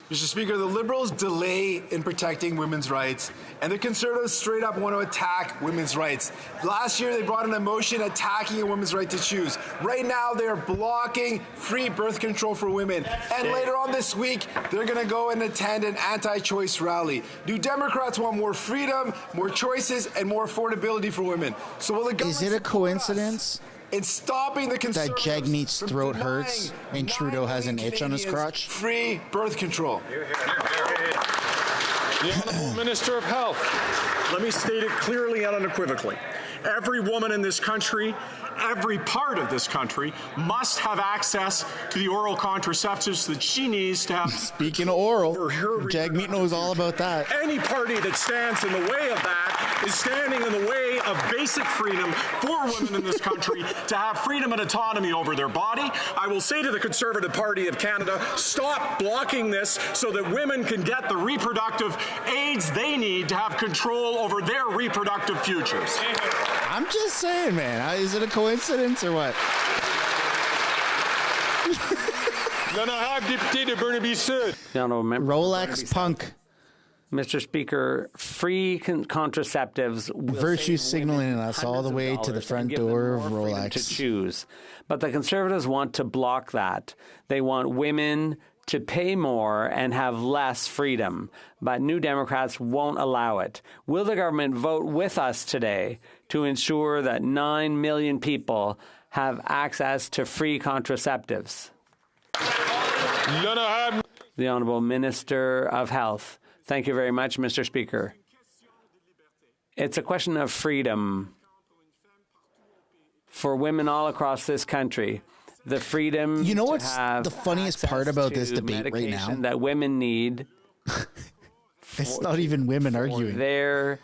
Mr. Speaker, the Liberals delay in protecting women's rights, and the Conservatives straight up want to attack women's rights. Last year, they brought in a motion attacking a woman's right to choose. Right now, they are blocking free birth control for women. And later on this week, they're going to go and attend an anti-choice rally. New Democrats want more freedom, more choices, and more affordability for women. So will the government... Is it a coincidence in stopping the that Jagmeet's throat hurts and Trudeau has an itch on his crotch? Free birth control. The Honourable Minister of Health. Let me state it clearly and unequivocally. Every woman in this country, every part of this country, must have access to the oral contraceptives that she needs to have. Speaking of oral, Jagmeet knows all about that. Any party that stands in the way of that is standing in the way of basic freedom for women in this country to have freedom and autonomy over their body. I will say to the Conservative Party of Canada, stop blocking this so that women can get the reproductive aids they need to have control over their reproductive futures. I'm just saying, man. Is it a coincidence or what? L'honorable député de Burnaby Sud. Rolex punk. Mr. Speaker, free contraceptives virtue signaling us all the way to the front door of Rolex to choose. But the Conservatives want to block that. They want women to pay more and have less freedom. But New Democrats won't allow it. Will the government vote with us today to ensure that 9 million people have access to free contraceptives? The Honourable Minister of Health. Thank you very much, Mr. Speaker. It's a question of freedom for women all across this country. The freedom you know to what's have the funniest part about this debate right now? That women need. It's not even women arguing. Their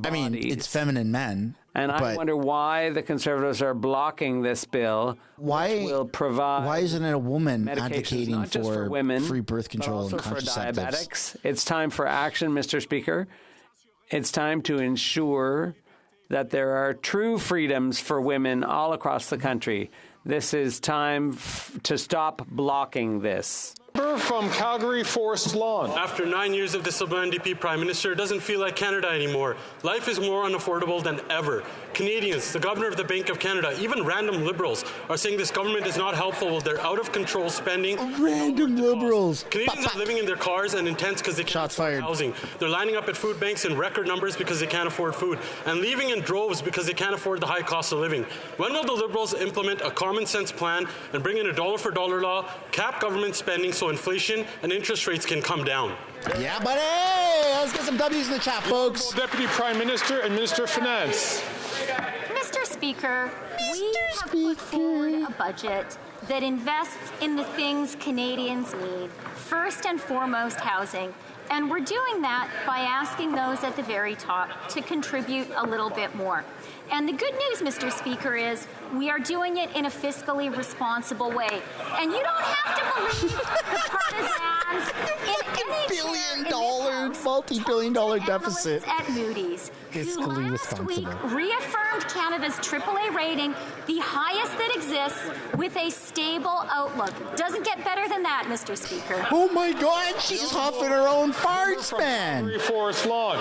I mean, it's feminine men. And I wonder why the Conservatives are blocking this bill. Why will provide? Why isn't it a woman advocating for women, free birth control but also and contraceptives? For diabetics? It's time for action, Mr. Speaker. It's time to ensure that there are true freedoms for women all across the country. This is time to stop blocking this. From Calgary Forest Lawn. After 9 years of this Liberal NDP Prime Minister, it doesn't feel like Canada anymore. Life is more unaffordable than ever. Canadians, the Governor of the Bank of Canada, even random Liberals are saying this government is not helpful with their out-of-control spending. Random Liberals. Canadians are living in their cars and in tents because they can't afford housing. They're lining up at food banks in record numbers because they can't afford food, and leaving in droves because they can't afford the high cost of living. When will the Liberals implement a common-sense plan and bring in a dollar-for-dollar law, cap government spending so inflation and interest rates can come down? Yeah, buddy! Let's get some W's in the chat, folks. Deputy Prime Minister and Minister of Finance. Mr. Speaker, we have put forward a budget that invests in the things Canadians need. First and foremost, housing. And we're doing that by asking those at the very top to contribute a little bit more. And the good news, Mr. Speaker, is we are doing it in a fiscally responsible way. And you don't have to believe the partisans in any multi-billion-dollar deficit at Moody's, fiscally who responsible. last week reaffirmed Canada's AAA rating, the highest that exists, with a stable outlook. Doesn't get better than that, Mr. Speaker. Oh my God, she's huffing her own farts, man. Forest Lawn.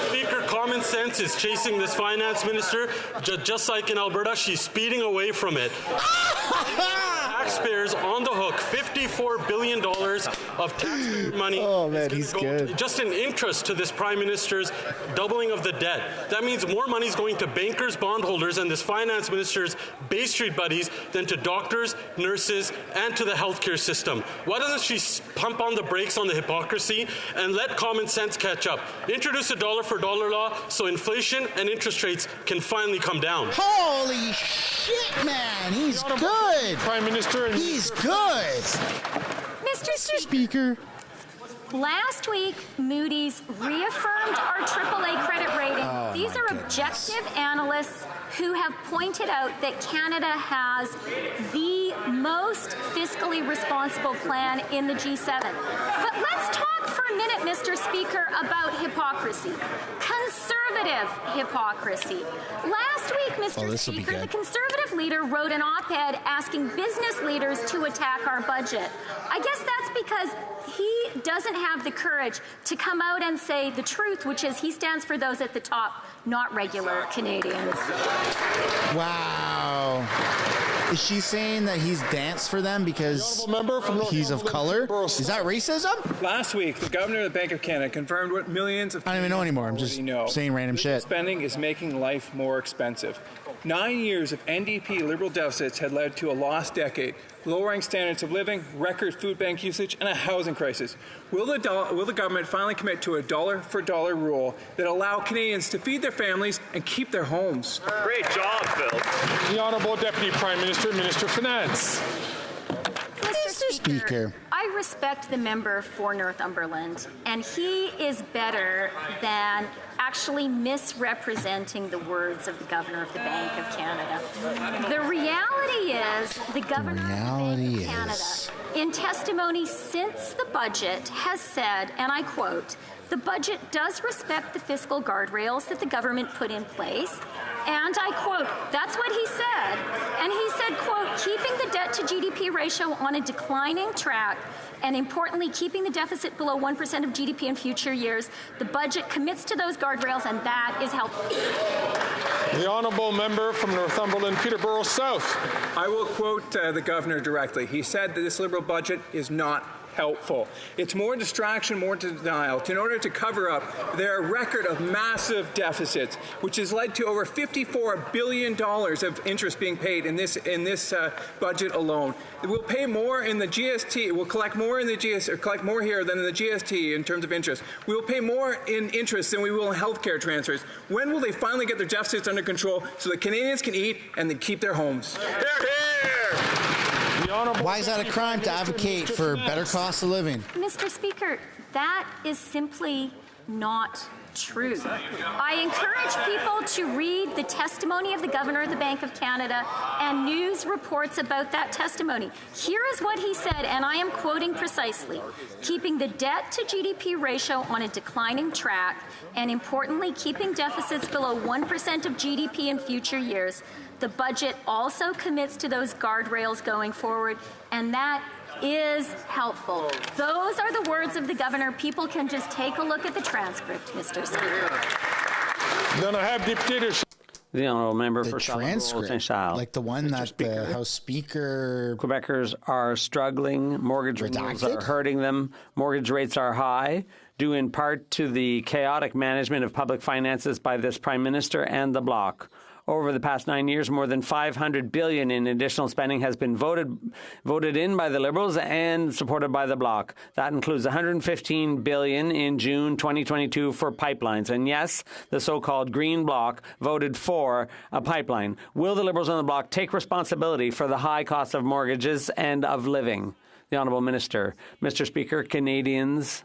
Speaker, common sense is chasing this finance minister. Just like in Alberta, she's speeding away from it. Taxpayers on the hook, $54 billion of taxpayer money. Oh man, he's good. Just in interest to this Prime Minister's doubling of the debt. That means more money is going to bankers, bondholders, and this finance minister's Bay Street buddies than to doctors, nurses, and to the healthcare system. Why doesn't she pump on the brakes on the hypocrisy and let common sense catch up? Introduce a dollar-for-dollar law so inflation and interest rates can finally come down. Holy shit, man, he's good. Prime Minister and he's good. Mr. Speaker. Last week, Moody's reaffirmed our AAA credit rating. Oh, These are objective analysts who have pointed out that Canada has the most fiscally responsible plan in the G7. But let's talk for a minute, Mr. Speaker, about hypocrisy. Conservative hypocrisy. Last week, Mr. Speaker, the Conservative leader wrote an op-ed asking business leaders to attack our budget. I guess that's because he doesn't have the courage to come out and say the truth, which is he stands for those at the top, not regular Canadians. Wow. Is she saying that he's danced for them because he's of color? Is that racism? Last week, the governor of the Bank of Canada confirmed what millions of I don't even know anymore. I'm just saying random shit. Spending is making life more expensive. 9 years of NDP Liberal deficits had led to a lost decade, lowering standards of living, record food bank usage, and a housing crisis. Will the government finally commit to a dollar-for-dollar rule that allow Canadians to feed their families and keep their homes? Great job, Phil. The Honourable Deputy Prime Minister, Minister of Finance. Mr. Speaker, I respect the member for Northumberland, and he is better than actually misrepresenting the words of the Governor of the Bank of Canada. The reality is the Governor of the Bank of Canada, in testimony since the budget, has said, and I quote, "The budget does respect the fiscal guardrails that the government put in place." And I quote, that's what he said. And he said, quote, "Keeping the debt to GDP ratio on a declining track, and importantly, keeping the deficit below 1% of GDP in future years. The budget commits to those guardrails, and that is helpful." The Honourable Member from Northumberland, Peterborough South. I will quote the governor directly. He said that this Liberal budget is not helpful. It's more distraction, more denial. In order to cover up their record of massive deficits, which has led to over $54 billion of interest being paid in this budget alone. We'll pay more in the GST. We'll collect more in the GST, or collect more here than in the GST in terms of interest. We will pay more in interest than we will in healthcare transfers. When will they finally get their deficits under control so that Canadians can eat and they keep their homes? Hear, hear. Why is that a crime to advocate for better cost of living? Mr. Speaker, that is simply not true. I encourage people to read the testimony of the Governor of the Bank of Canada and news reports about that testimony. Here is what he said, and I am quoting precisely: "Keeping the debt to GDP ratio on a declining track, and importantly, keeping deficits below 1% of GDP in future years. The budget also commits to those guardrails going forward, and that is helpful." Those are the words of the governor. People can just take a look at the transcript, Mr. Speaker. Then I have Deputy. The Honourable Member The for transcript, like the one that the House Speaker... Quebecers are struggling. Mortgage renewals are hurting them. Mortgage rates are high, due in part to the chaotic management of public finances by this Prime Minister and the Bloc. Over the past 9 years, more than $500 billion in additional spending has been voted in by the Liberals and supported by the Bloc. That includes $115 billion in June 2022 for pipelines. And yes, the so-called Green Bloc voted for a pipeline. Will the Liberals and the Bloc take responsibility for the high cost of mortgages and of living? The Honourable Minister. Mr. Speaker, Canadians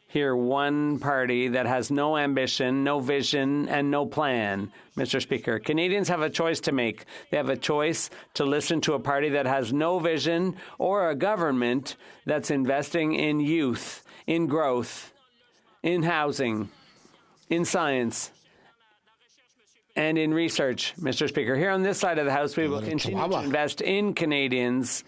hear one party that has no ambition, no vision, and no plan. Mr. Speaker, Canadians have a choice to make. They have a choice to listen to a party that has no vision, or a government that's investing in youth, in growth, in housing, in science, and in research. Mr. Speaker, here on this side of the House, we will continue to invest in Canadians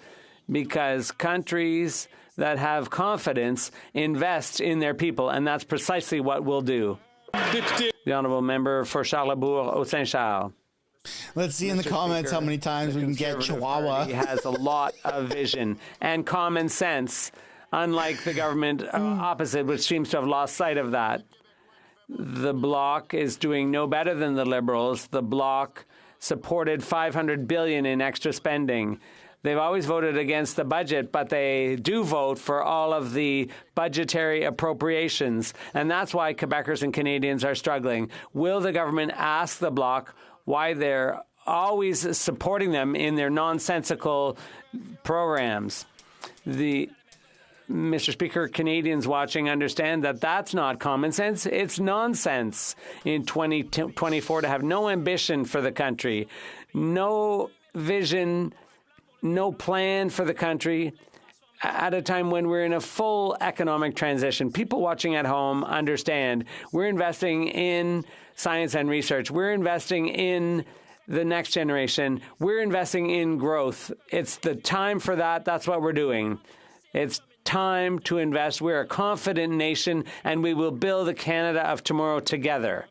because countries that have confidence invest in their people, and that's precisely what we'll do. The Honourable Member for Charlebourg-Saint-Charles. Let's see in the comments how many times we can get Chihuahua. He has a lot of vision and common sense, unlike the government opposite, which seems to have lost sight of that. The Bloc is doing no better than the Liberals. The Bloc supported $500 billion in extra spending. They've always voted against the budget, but they do vote for all of the budgetary appropriations. And that's why Quebecers and Canadians are struggling. Will the government ask the Bloc why they're always supporting them in their nonsensical programs? Mr. Speaker, Canadians watching understand that that's not common sense. It's nonsense in 2024 to have no ambition for the country, no vision, no plan for the country at a time when we're in a full economic transition. People watching at home understand we're investing in science and research. We're investing in the next generation. We're investing in growth. It's the time for that. That's what we're doing. It's time to invest. We're a confident nation, and we will build the Canada of tomorrow together.